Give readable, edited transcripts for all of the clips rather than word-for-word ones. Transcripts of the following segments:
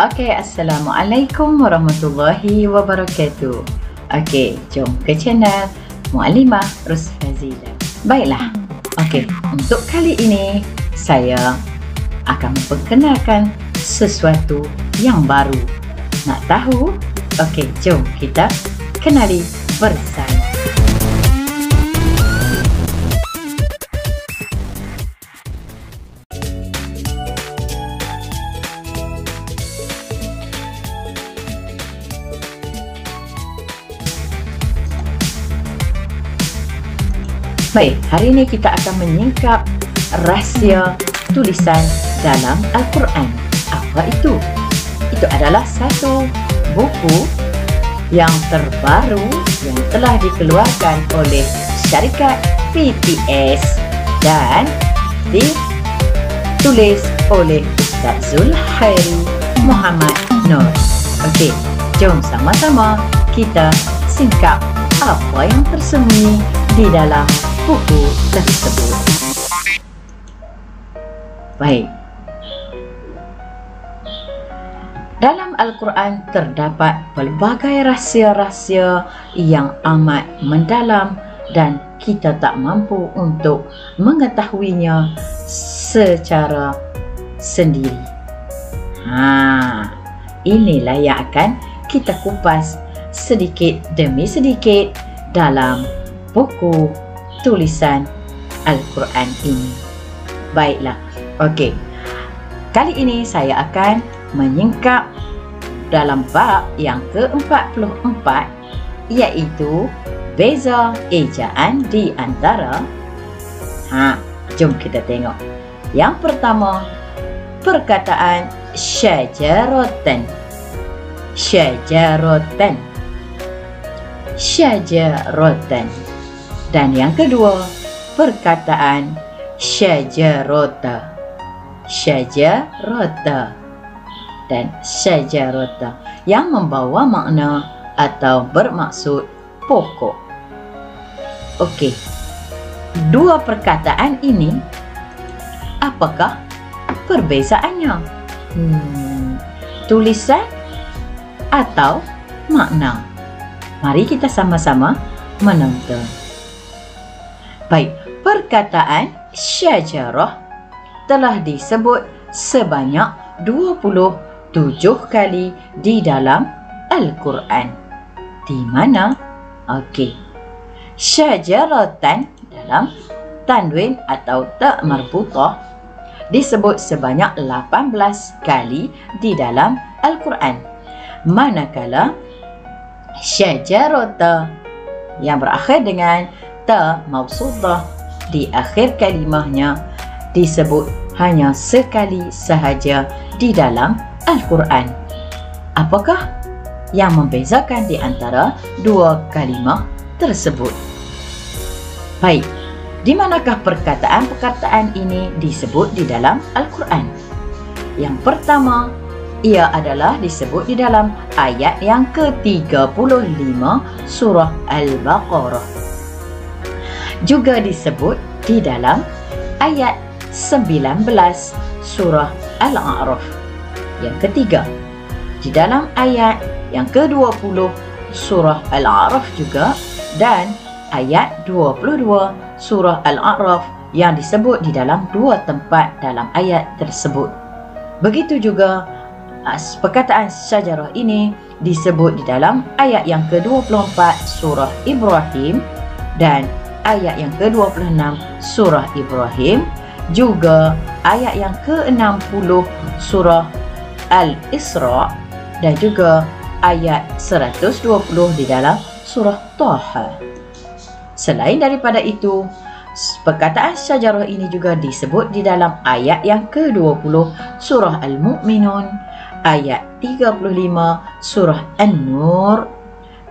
Okey, Assalamualaikum warahmatullahi wabarakatuh. Okey, jom ke channel Muallimah Rusfazila. Baiklah, okey, untuk kali ini saya akan memperkenalkan sesuatu yang baru. Nak tahu? Okey, jom kita kenali bersama. Baik, hari ini kita akan menyingkap rahsia tulisan dalam Al-Quran. Apa itu? Itu adalah satu buku yang terbaru yang telah dikeluarkan oleh syarikat PTS dan ditulis oleh Ustaz Zulkhairi Muhammad Nur. Okey, jom sama-sama kita singkap apa yang tersembunyi di dalam buku tersebut. Baik. Dalam Al-Quran terdapat pelbagai rahsia-rahsia yang amat mendalam dan kita tak mampu untuk mengetahuinya secara sendiri. Inilah yang akan kita kupas sedikit demi sedikit dalam buku tulisan Al-Quran ini. Baiklah, okey. Kali ini saya akan menyingkap dalam bab yang ke-44, iaitu beza ejaan di antara. Jom kita tengok. Yang pertama, perkataan syajaratan. Syajaratan. Syajaratan. Dan yang kedua, perkataan syajarata. Syajarata dan syajarata yang membawa makna atau bermaksud pokok. Okey. Dua perkataan ini, apakah perbezaannya? Tulisan atau makna? Mari kita sama-sama menonton. Baik, perkataan syajarah telah disebut sebanyak 27 kali di dalam Al-Quran. Di mana? Okey. Syajaratan dalam tanwin atau ta marbutah disebut sebanyak 18 kali di dalam Al-Quran. Manakala syajarata yang berakhir dengan ta mausudah di akhir kalimahnya disebut hanya sekali sahaja di dalam Al-Quran. Apakah yang membezakan di antara dua kalimah tersebut? Baik, di manakah perkataan-perkataan ini disebut di dalam Al-Quran? Yang pertama, ia adalah disebut di dalam ayat yang ke-35 surah Al-Baqarah. Juga disebut di dalam ayat 19 surah Al-A'raf. Yang ketiga, di dalam ayat yang ke-20 surah Al-A'raf juga, dan ayat 22 surah Al-A'raf yang disebut di dalam dua tempat dalam ayat tersebut. Begitu juga perkataan syajarah ini disebut di dalam ayat yang ke-24 surah Ibrahim dan ayat yang ke-26 surah Ibrahim, juga ayat yang ke-60 surah Al-Isra dan juga ayat 120 di dalam surah Taha. Selain daripada itu, perkataan syajarah ini juga disebut di dalam ayat yang ke-20 surah Al-Mu'minun, ayat 35 surah An-Nur,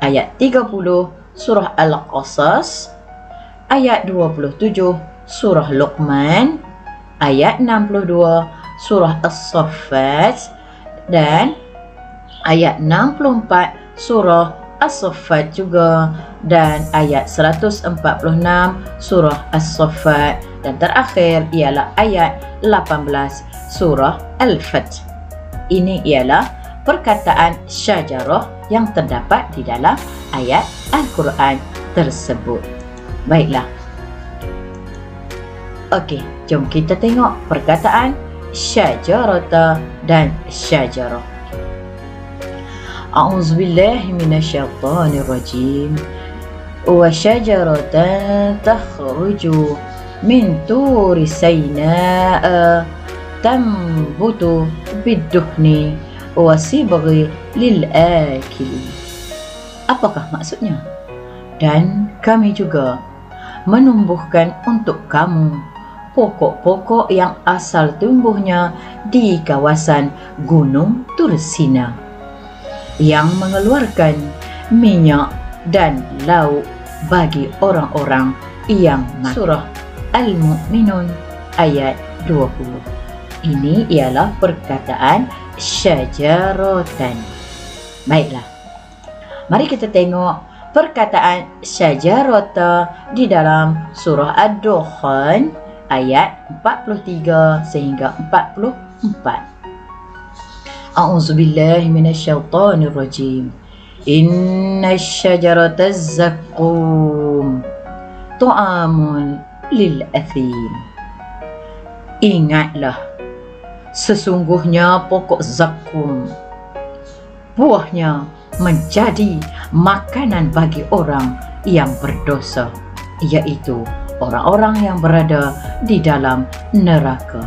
ayat 30 surah Al-Qasas, ayat 27 surah Luqman, ayat 62 surah As-Saffat dan ayat 64 surah As-Saffat juga, dan ayat 146 surah As-Saffat, dan terakhir ialah ayat 18 surah Al-Fath. Ini ialah perkataan syajarah yang terdapat di dalam ayat Al-Quran tersebut. Baiklah. Okey, jom kita tengok perkataan syajarata dan syajarah. A'udzubillahi minasyaitonirrajim. Wa syajaratan takhruju min turi Sainaa tambutu bidduhni wa sibghi lil akili. Apakah maksudnya? Dan kami juga menumbuhkan untuk kamu pokok-pokok yang asal tumbuhnya di kawasan Gunung Tursina yang mengeluarkan minyak dan lauk bagi orang-orang yang Surah Al-Mu'minun ayat 20. Ini ialah perkataan syajaratan. Baiklah, mari kita tengok perkataan syajarata di dalam surah Ad-Dukhan ayat 43 sehingga 44. A'udzubillahi minasyaitonirrajim. Innasyyajarata zaqqum ta'amun lil athim. Ingatlah, sesungguhnya pokok zakum, buahnya menjadi makanan bagi orang yang berdosa, iaitu orang-orang yang berada di dalam neraka.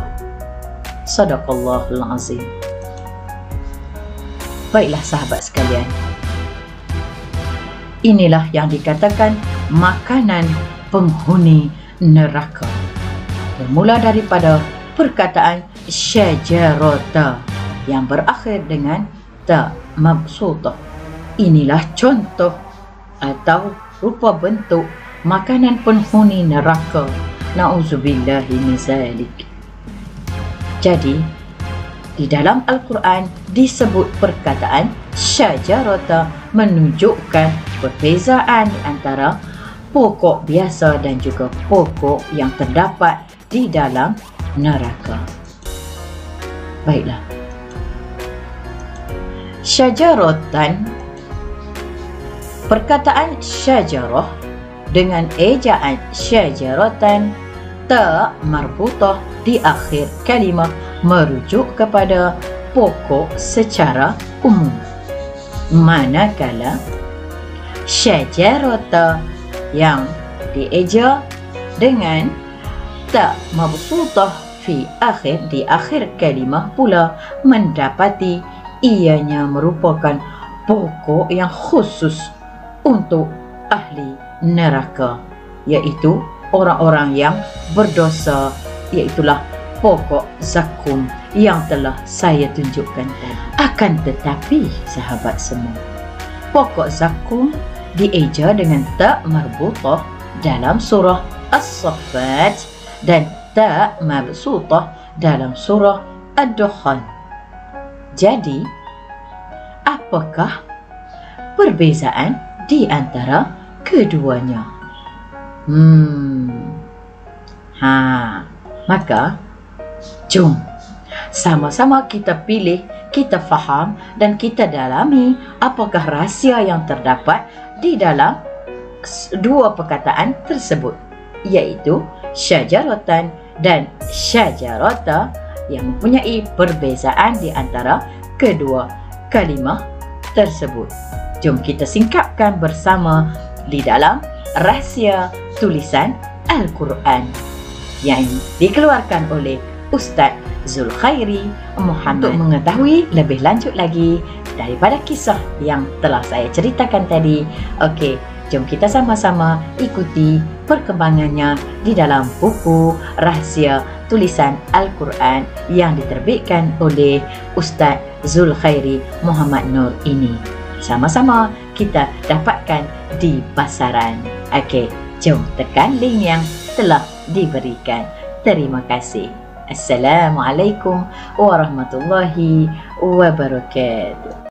Sadaqallahul azim. Baiklah sahabat sekalian, inilah yang dikatakan makanan penghuni neraka. Bermula daripada perkataan syajarata yang berakhir dengan ta mabsutah. Inilah contoh atau rupa bentuk makanan penghuni neraka. Na'udzubillahi min zalik. Jadi, di dalam Al-Quran disebut perkataan syajarata menunjukkan perbezaan antara pokok biasa dan juga pokok yang terdapat di dalam neraka. Baiklah. Syajaratan, perkataan syajarah dengan ejaan syajaratan, ta marbutah di akhir kalimah merujuk kepada pokok secara umum. Manakala syajarata yang dieja dengan ta mabsutah di akhir kalimah pula mendapati ianya merupakan pokok yang khusus untuk ahli neraka, iaitu orang-orang yang berdosa, iaitulah pokok zakum yang telah saya tunjukkan tadi. Akan tetapi sahabat semua, pokok zakum dieja dengan ta marbutah dalam surah As-Saffat dan ta mabsutah dalam surah Ad-Dukhan. Jadi, apakah perbezaan di antara keduanya? Maka jom sama-sama kita pilih, kita faham dan kita dalami apakah rahsia yang terdapat di dalam dua perkataan tersebut, iaitu syajaratan dan syajarata, yang mempunyai perbezaan di antara kedua kalimah tersebut. Jom kita singkapkan bersama di dalam rahsia tulisan Al-Quran yang dikeluarkan oleh Ustaz Zulkhairi Muhammad. Untuk mengetahui lebih lanjut lagi daripada kisah yang telah saya ceritakan tadi, okey, jom kita sama-sama ikuti perkembangannya di dalam buku rahsia tulisan Al-Quran yang diterbitkan oleh Ustaz Zulkhairi Muhammad Nur ini. Sama-sama kita dapatkan di pasaran. Okey, jom tekan link yang telah diberikan. Terima kasih. Assalamualaikum warahmatullahi wabarakatuh.